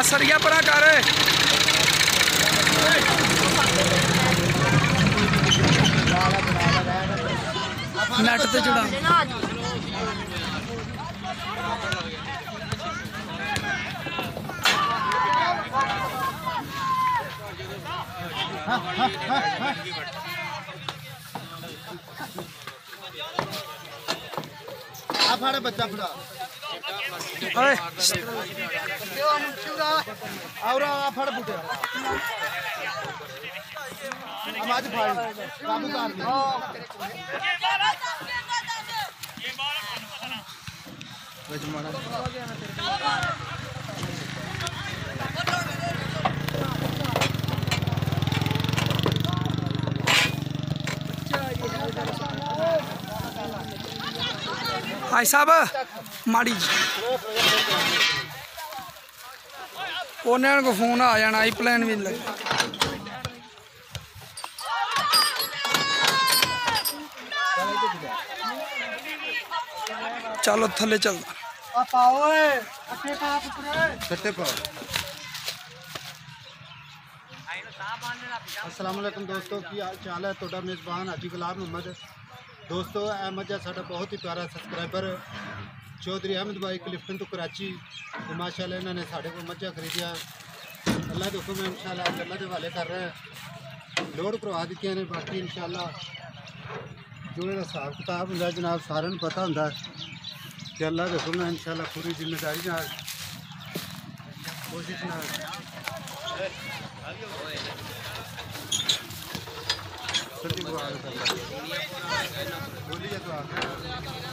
सरिया परा कर नट ते चढ़ा फाड़े बच्चा फड़ा और फड़ बूटे हम आज फाड़ काबू कर भाई साहब माड़ी उन्हें को फोन आ जाना आई प्लान भी लगे चलो थले चल अस्सलाम वालेकुम दोस्तों की हाल चाल है ਤੁਹਾਡਾ मेज़बान हाजी गुलाम मोहम्मद दोस्तों ਇਹ ਮੱਝਾ ਸਾਡਾ बहुत ही प्यारा सब्सक्राइबर चौधरी अहमद भाई क्लिफ्टन तो कराची तो माशाल्लाह इन्होंने साढ़े को मझा खरीदिया अल्लाह के हुक्म है इंशाल्लाह अल्लाह के हवाले कर रहे हैं लोड करवा दी ने बाकी इंशाल्लाह जो हिसाब किताब होंगे जनाब सारे पता होंगे कि अल्लाह के हुक्म है इंशाल्लाह पूरी जिम्मेदारी कोशिश बोलिए तो